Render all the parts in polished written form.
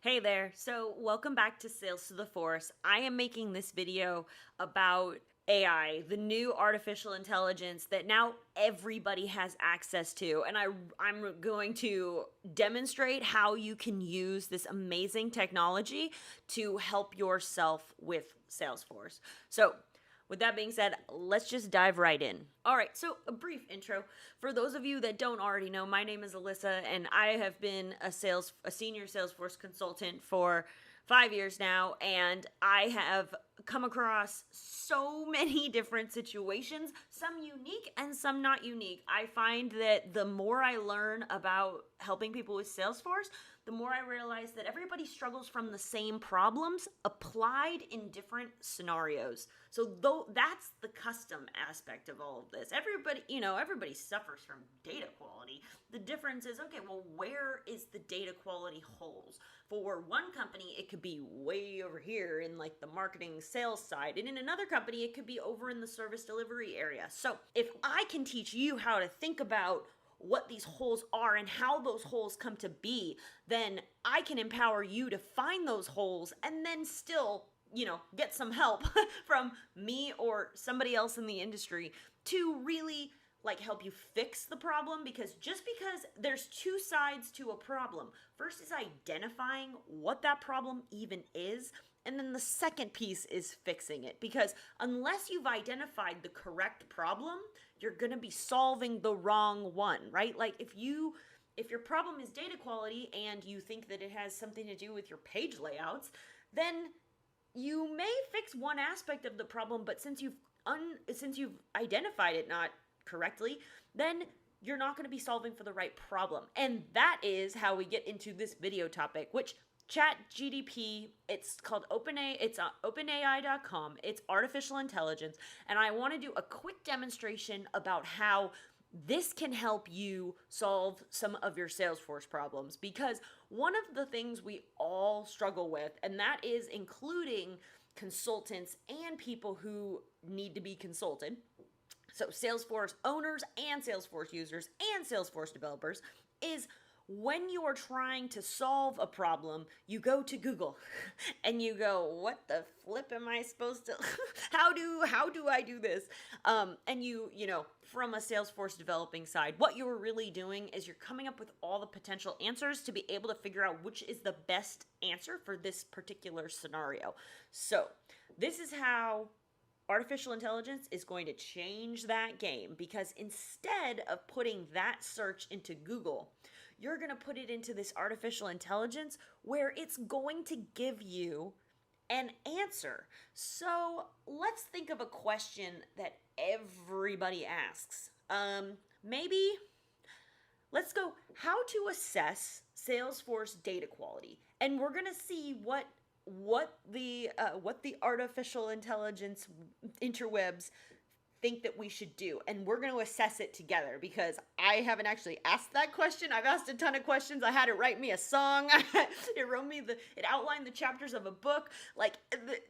Hey there. So, welcome back to Sales to the Force. I am making this video about AI, the new artificial intelligence that now everybody has access to. And I'm going to demonstrate how you can use this amazing technology to help yourself with Salesforce. So, with that being said, let's just dive right in. All right, so a brief intro. For those of you that don't already know, my name is Alyssa, and I have been a senior Salesforce consultant for 5 years now, and I have come across so many different situations, some unique and some not unique. I find that the more I learn about helping people with Salesforce, the more I realize that everybody struggles from the same problems applied in different scenarios. So though that's the custom aspect of all of this. Everybody suffers from data quality. The difference is, okay, well, where is the data quality holes? For one company, it could be way over here in like the marketing sales side, and in another company, it could be over in the service delivery area. So if I can teach you how to think about what these holes are and how those holes come to be, then I can empower you to find those holes and then still, get some help from me or somebody else in the industry to really help you fix the problem. Because just because there's two sides to a problem, first is identifying what that problem even is, and then the second piece is fixing it. Because unless you've identified the correct problem, you're going to be solving the wrong one, right? Like if your problem is data quality and you think that it has something to do with your page layouts, then you may fix one aspect of the problem, but since you've identified it not correctly, then you're not going to be solving for the right problem. And that is how we get into this video topic, which ChatGPT, it's called OpenAI, it's on openai.com, it's artificial intelligence, and I want to do a quick demonstration about how this can help you solve some of your Salesforce problems. Because one of the things we all struggle with, and that is including consultants and people who need to be consulted, so Salesforce owners and Salesforce users and Salesforce developers, is when you are trying to solve a problem, you go to Google and you go, what the flip am I supposed to, how do I do this? And from a Salesforce developing side, what you're really doing is you're coming up with all the potential answers to be able to figure out which is the best answer for this particular scenario. So this is how artificial intelligence is going to change that game, because instead of putting that search into Google, you're going to put it into this artificial intelligence where it's going to give you an answer. So let's think of a question that everybody asks. Maybe let's go, how to assess Salesforce data quality. And we're going to see what the artificial intelligence interwebs think that we should do, and we're going to assess it together, because I haven't actually asked that question. I've asked a ton of questions. I had it write me a song. It outlined the chapters of a book. Like the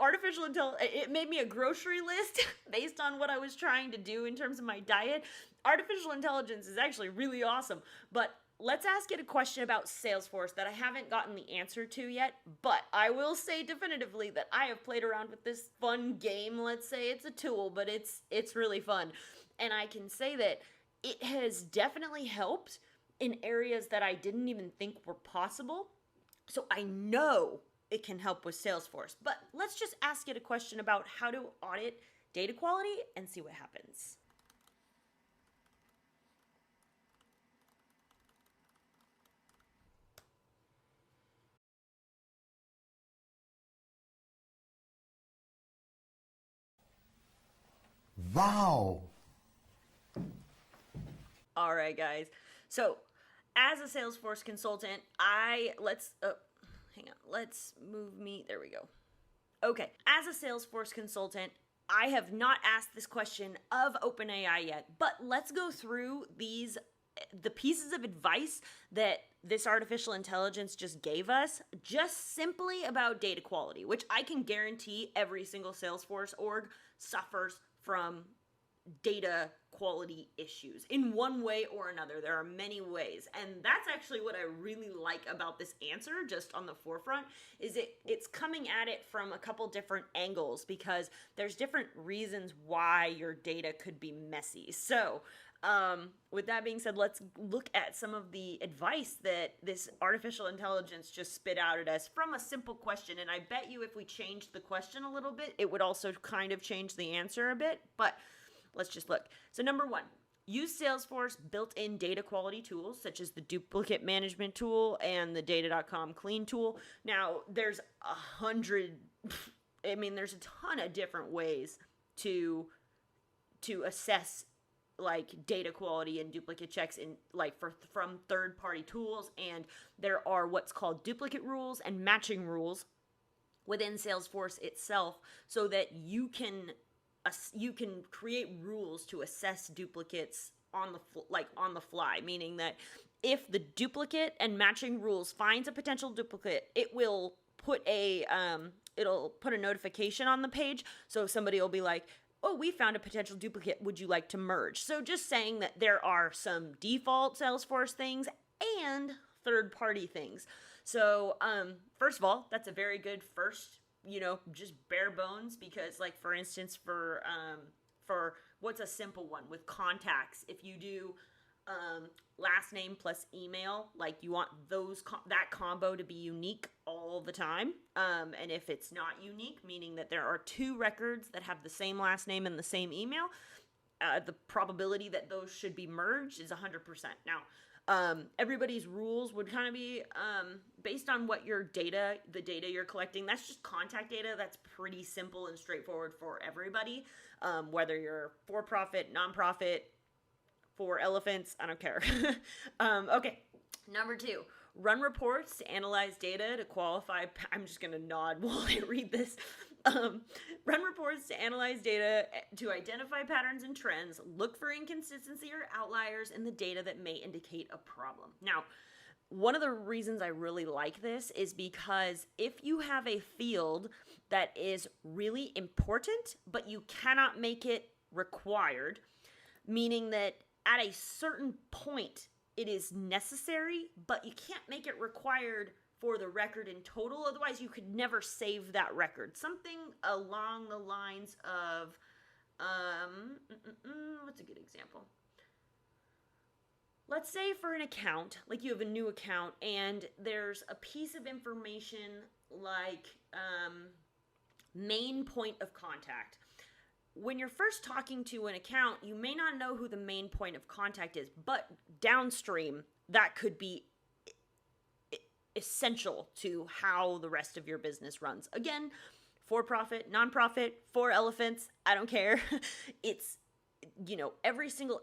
artificial intelligence, it made me a grocery list based on what I was trying to do in terms of my diet. Artificial intelligence is actually really awesome, but let's ask it a question about Salesforce that I haven't gotten the answer to yet, but I will say definitively that I have played around with this fun game. Let's say it's a tool, but it's really fun. And I can say that it has definitely helped in areas that I didn't even think were possible. So I know it can help with Salesforce, but let's just ask it a question about how to audit data quality and see what happens. Wow. All right, guys. So, as a Salesforce consultant, let's move me. There we go. Okay, as a Salesforce consultant, I have not asked this question of OpenAI yet, but let's go through the pieces of advice that this artificial intelligence just gave us, just simply about data quality, which I can guarantee every single Salesforce org suffers from data quality issues in one way or another. There are many ways, and that's actually what I really like about this answer, just on the forefront, is it's coming at it from a couple different angles, because there's different reasons why your data could be messy. So with that being said, let's look at some of the advice that this artificial intelligence just spit out at us from a simple question. And I bet you if we changed the question a little bit, it would also kind of change the answer a bit. But let's just look. So number one, use Salesforce built-in data quality tools, such as the duplicate management tool and the data.com clean tool. Now, there's there's a ton of different ways to assess like data quality and duplicate checks in from third-party tools, and there are what's called duplicate rules and matching rules within Salesforce itself, so that you can create rules to assess duplicates on the fly, meaning that if the duplicate and matching rules finds a potential duplicate, it will put it'll put a notification on the page, so somebody will be like, oh, we found a potential duplicate, would you like to merge? So just saying that there are some default Salesforce things and third-party things. So first of all, that's a very good first, just bare bones, because like, for instance, for what's a simple one with contacts, if you do last name plus email, like you want that combo to be unique all the time. And if it's not unique, meaning that there are two records that have the same last name and the same email, the probability that those should be merged is 100%. Now, everybody's rules would kind of be based on what the data you're collecting. That's just contact data. That's pretty simple and straightforward for everybody, whether you're for-profit, nonprofit, for elephants, I don't care. Okay, number two, run reports to analyze data to qualify. I'm just going to nod while I read this. Run reports to analyze data to identify patterns and trends, look for inconsistency or outliers in the data that may indicate a problem. Now, one of the reasons I really like this is because if you have a field that is really important, but you cannot make it required, meaning that at a certain point it is necessary, but you can't make it required for the record in total. Otherwise, you could never save that record. Something along the lines of, what's a good example? Let's say for an account, like you have a new account, and there's a piece of information like main point of contact. When you're first talking to an account, you may not know who the main point of contact is, but downstream, that could be essential to how the rest of your business runs. Again, for-profit, nonprofit, for elephants, I don't care. It's, every single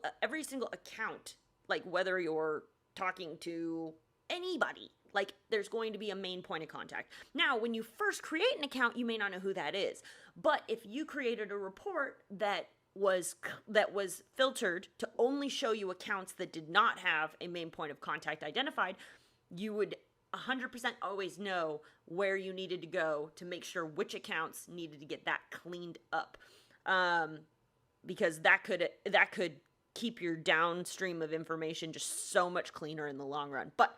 account, like whether you're talking to anybody, like there's going to be a main point of contact. Now, when you first create an account, you may not know who that is. But if you created a report that was filtered to only show you accounts that did not have a main point of contact identified, you would 100% always know where you needed to go to make sure which accounts needed to get that cleaned up, because that could keep your downstream of information just so much cleaner in the long run. But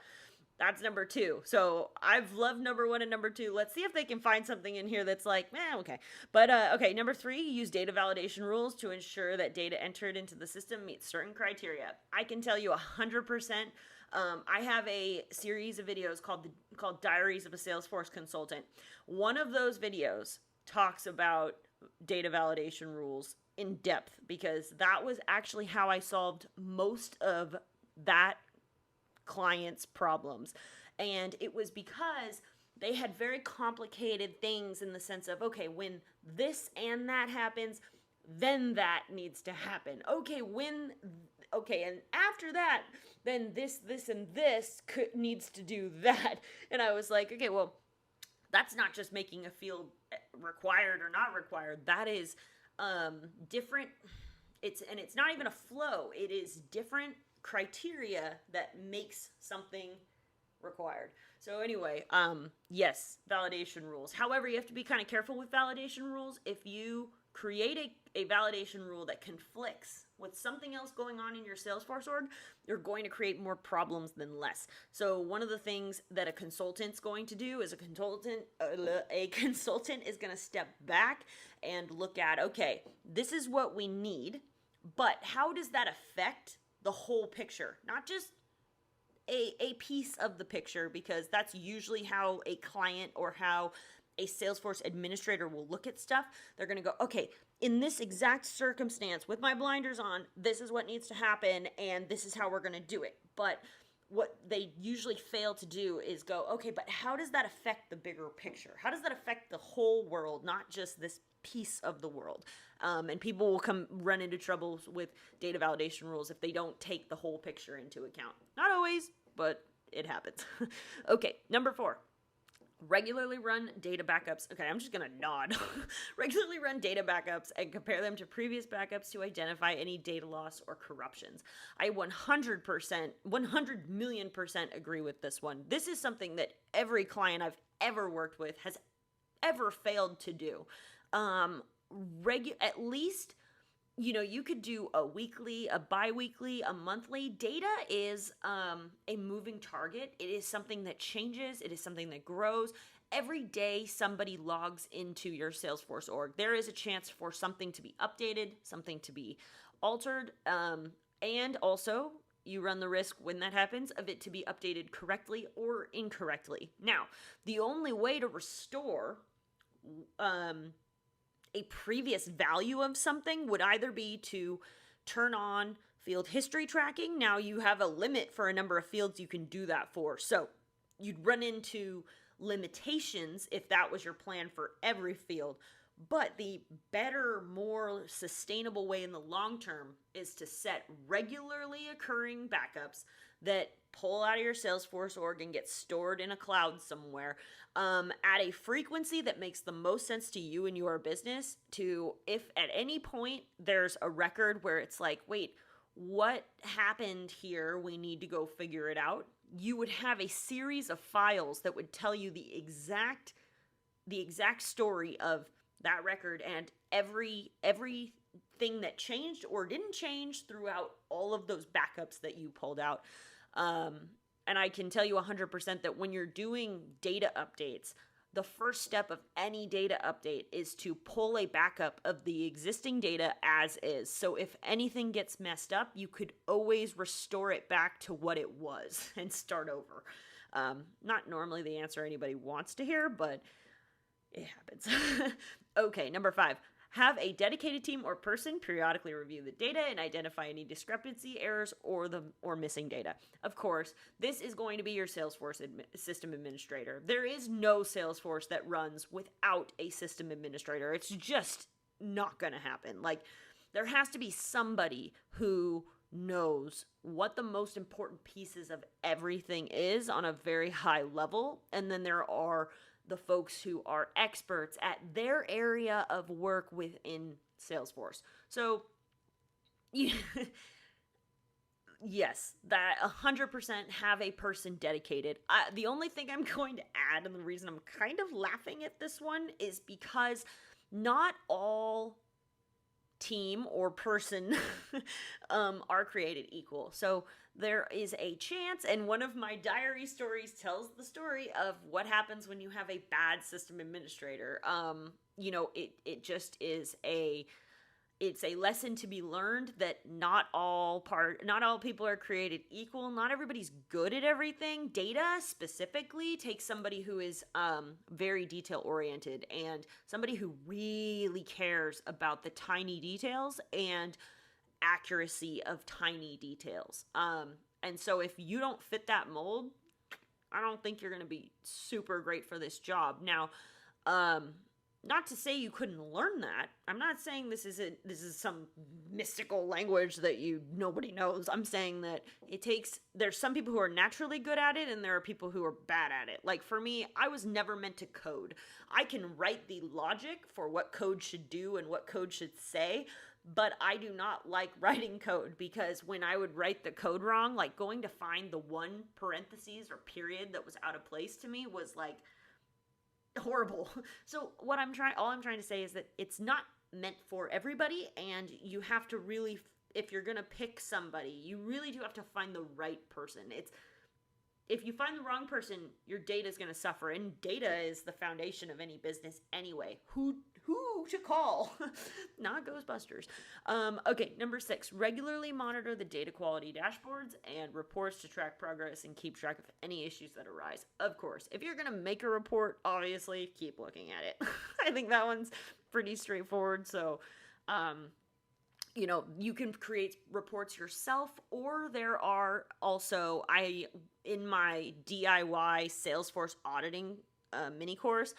that's number two. So I've loved number one and number two. Let's see if they can find something in here that's like, okay. But okay, number three, use data validation rules to ensure that data entered into the system meets certain criteria. I can tell you 100%. I have a series of videos called Diaries of a Salesforce Consultant. One of those videos talks about data validation rules in depth, because that was actually how I solved most of that clients' problems. And it was because they had very complicated things in the sense of, okay, when this and that happens, then that needs to happen. And after that, then this and this needs to do that. And I was like, okay, well, that's not just making a field required or not required. That is different. It's not even a flow. It is different criteria that makes something required. So anyway, yes, validation rules. However, you have to be kind of careful with validation rules. If you create a validation rule that conflicts with something else going on in your Salesforce org, you're going to create more problems than less. So one of the things that a consultant's going to do is a consultant is going to step back and look at, okay, this is what we need, but how does that affect the whole picture? Not just a piece of the picture, because that's usually how a client or how a Salesforce administrator will look at stuff. They're going to go, okay, in this exact circumstance with my blinders on, this is what needs to happen and this is how we're going to do it. But what they usually fail to do is go, okay, but how does that affect the bigger picture? How does that affect the whole world, not just this piece of the world? And people will run into troubles with data validation rules if they don't take the whole picture into account. Not always, but it happens. Okay, number 4. Regularly run data backups. Okay, I'm just going to nod. Regularly run data backups and compare them to previous backups to identify any data loss or corruptions. I 100 million percent agree with this one. This is something that every client I've ever worked with has ever failed to do. At least, you could do a weekly, a bi-weekly, a monthly. Data is a moving target. It is something that changes. It is something that grows. Every day somebody logs into your Salesforce org, there is a chance for something to be updated, something to be altered, and also you run the risk when that happens of it to be updated correctly or incorrectly. Now, the only way to restore a previous value of something would either be to turn on field history tracking. Now you have a limit for a number of fields you can do that for. So you'd run into limitations if that was your plan for every field. But the better, more sustainable way in the long term is to set regularly occurring backups that pull out of your Salesforce org and get stored in a cloud somewhere at a frequency that makes the most sense to you and your business. To, if at any point there's a record where it's like, wait, what happened here? We need to go figure it out. You would have a series of files that would tell you the exact story of that record and everything that changed or didn't change throughout all of those backups that you pulled out. And I can tell you 100% that when you're doing data updates, the first step of any data update is to pull a backup of the existing data as is. So if anything gets messed up, you could always restore it back to what it was and start over. Not normally the answer anybody wants to hear, but it happens. Okay, number 5. Have a dedicated team or person periodically review the data and identify any discrepancy, errors, or missing data. Of course, this is going to be your Salesforce system administrator. There is no Salesforce that runs without a system administrator. It's just not going to happen. Like, there has to be somebody who knows what the most important pieces of everything is on a very high level, and then there are the folks who are experts at their area of work within Salesforce. So, yes, that 100% have a person dedicated. The only thing I'm going to add, and the reason I'm kind of laughing at this one, is because not all team or person are created equal. So there is a chance, and one of my diary stories tells the story of what happens when you have a bad system administrator. It just is it's a lesson to be learned that not all people are created equal. Not everybody's good at everything. Data specifically takes somebody who is very detail oriented and somebody who really cares about the tiny details and accuracy of tiny details. And so if you don't fit that mold, I don't think you're going to be super great for this job. Now, not to say you couldn't learn that. I'm not saying this is some mystical language that nobody knows. I'm saying that there's some people who are naturally good at it and there are people who are bad at it. Like for me, I was never meant to code. I can write the logic for what code should do and what code should say, but I do not like writing code because when I would write the code wrong, like going to find the one parentheses or period that was out of place to me was like horrible. So all I'm trying to say is that it's not meant for everybody, and you have to really, if you're going to pick somebody, you really do have to find the right person. If you find the wrong person, your data is going to suffer, and data is the foundation of any business anyway. Who to call? Not Ghostbusters. Okay, number 6, regularly monitor the data quality dashboards and reports to track progress and keep track of any issues that arise. Of course, if you're going to make a report, obviously keep looking at it. I think that one's pretty straightforward. So, you can create reports yourself, or there are also, in my DIY Salesforce auditing mini course,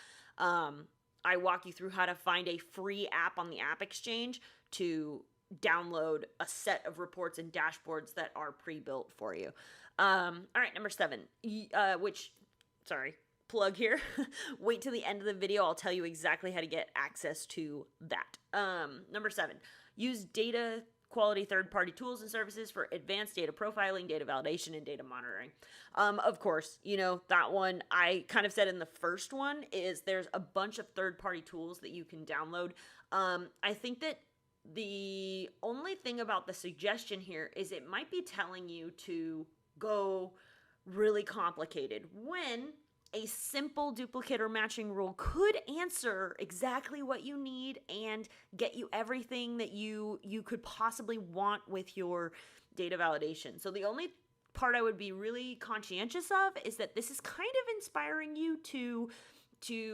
I walk you through how to find a free app on the App Exchange to download a set of reports and dashboards that are pre-built for you. All right, number 7, plug here. Wait till the end of the video. I'll tell you exactly how to get access to that. Number 7, use data quality third-party tools and services for advanced data profiling, data validation, and data monitoring. Of course, that one I kind of said in the first one is there's a bunch of third-party tools that you can download. I think that the only thing about the suggestion here is it might be telling you to go really complicated when a simple duplicate or matching rule could answer exactly what you need and get you everything that you could possibly want with your data validation. So the only part I would be really conscientious of is that this is kind of inspiring you to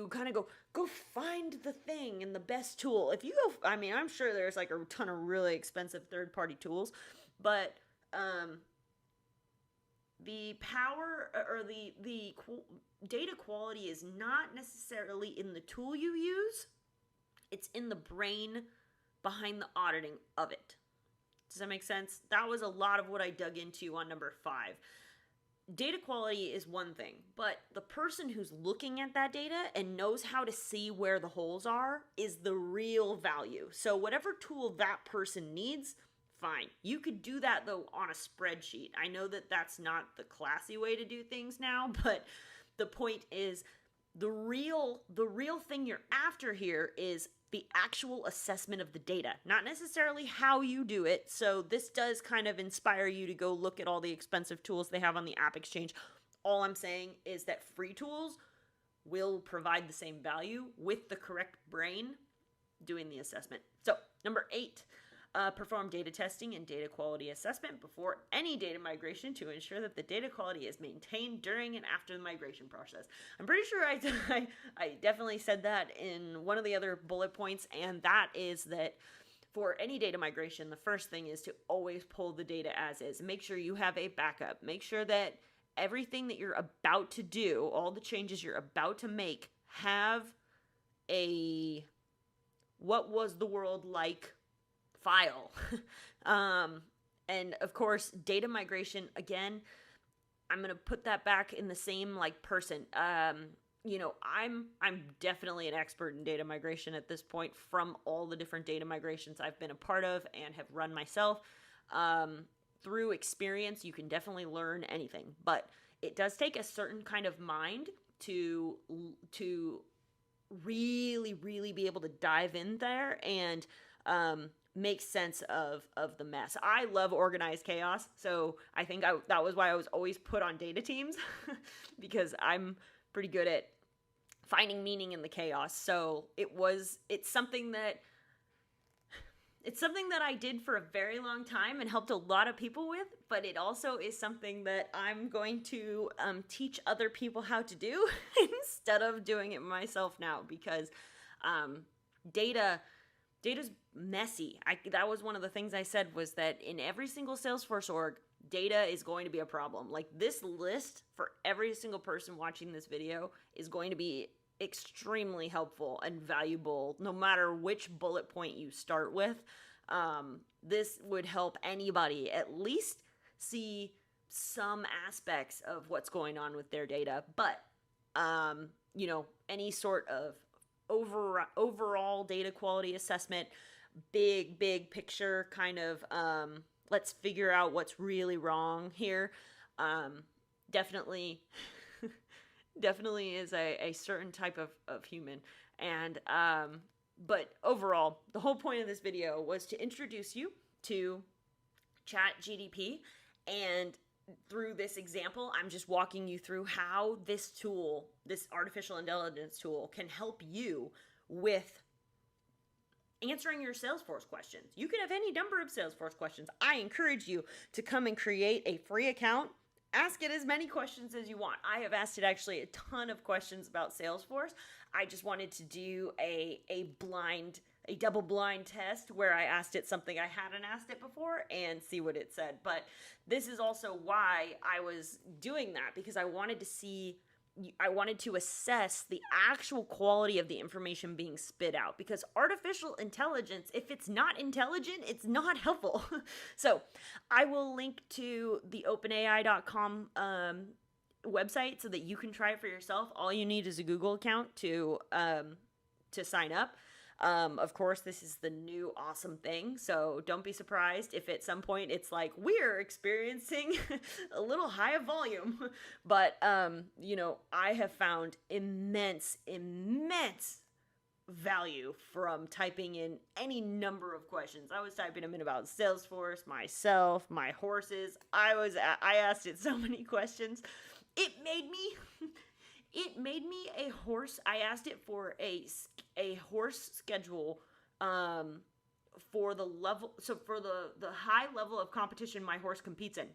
kind of go find the thing and the best tool. If you go, I'm sure there's like a ton of really expensive third-party tools, but the power or the data quality is not necessarily in the tool you use. It's in the brain behind the auditing of it. Does that make sense? That was a lot of what I dug into on number 5. Data quality is one thing, but the person who's looking at that data and knows how to see where the holes are is the real value. So whatever tool that person needs, fine. You could do that though on a spreadsheet. I know that that's not the classy way to do things now, but the point is the real thing you're after here is the actual assessment of the data, not necessarily how you do it. So this does kind of inspire you to go look at all the expensive tools they have on the App Exchange. All I'm saying is that free tools will provide the same value with the correct brain doing the assessment. So number 8, perform data testing and data quality assessment before any data migration to ensure that the data quality is maintained during and after the migration process. I'm pretty sure I definitely said that in one of the other bullet points, and that is that for any data migration, the first thing is to always pull the data as is. Make sure you have a backup. Make sure that everything that you're about to do, all the changes you're about to make, have a what was the world like file. And of course, data migration, again, I'm going to put that back in the same person. I'm definitely an expert in data migration at this point from all the different data migrations I've been a part of and have run myself. Through experience, you can definitely learn anything, but it does take a certain kind of mind to really, really be able to dive in there and make sense of the mess. I love organized chaos, so I think that was why I was always put on data teams because I'm pretty good at finding meaning in the chaos. So it's something that I did for a very long time and helped a lot of people with, but it also is something that I'm going to teach other people how to do instead of doing it myself now, because data's messy. That was one of the things I said, was that in every single Salesforce org, data is going to be a problem. Like, this list for every single person watching this video is going to be extremely helpful and valuable no matter which bullet point you start with. This would help anybody at least see some aspects of what's going on with their data. But, any sort of overall data quality assessment, big picture kind of, let's figure out what's really wrong here. Definitely is a certain type of human. And But overall, the whole point of this video was to introduce you to ChatGPT, and through this example, I'm just walking you through how this tool, this artificial intelligence tool, can help you with answering your Salesforce questions. You can have any number of Salesforce questions. I encourage you to come and create a free account. Ask it as many questions as you want. I have asked it actually a ton of questions about Salesforce. I just wanted to do a double blind test where I asked it something I hadn't asked it before and see what it said. But this is also why I was doing that, because I wanted to assess the actual quality of the information being spit out, because artificial intelligence, if it's not intelligent, it's not helpful. So I will link to the openai.com website so that you can try it for yourself. All you need is a Google account to sign up. Of course, this is the new awesome thing, so don't be surprised if at some point it's like, we're experiencing a little high of volume. But, I have found immense value from typing in any number of questions. I was typing them in about Salesforce, myself, my horses. I asked it so many questions. It made me a horse. I asked it for a horse schedule for the level, so for the high level of competition my horse competes in.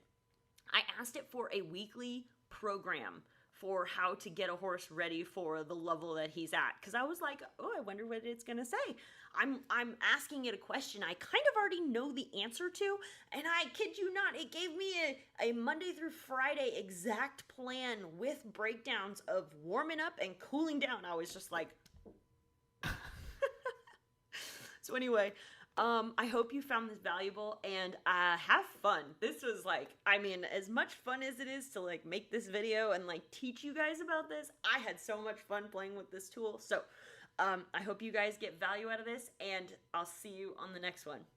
I asked it for a weekly program for how to get a horse ready for the level that he's at, because I was like, oh, I wonder what it's gonna say. I'm asking it a question I kind of already know the answer to, and I kid you not, it gave me a Monday through Friday exact plan with breakdowns of warming up and cooling down. I was just like, so anyway, I hope you found this valuable, and have fun. This was as much fun as it is to make this video and teach you guys about this, I had so much fun playing with this tool. So I hope you guys get value out of this, and I'll see you on the next one.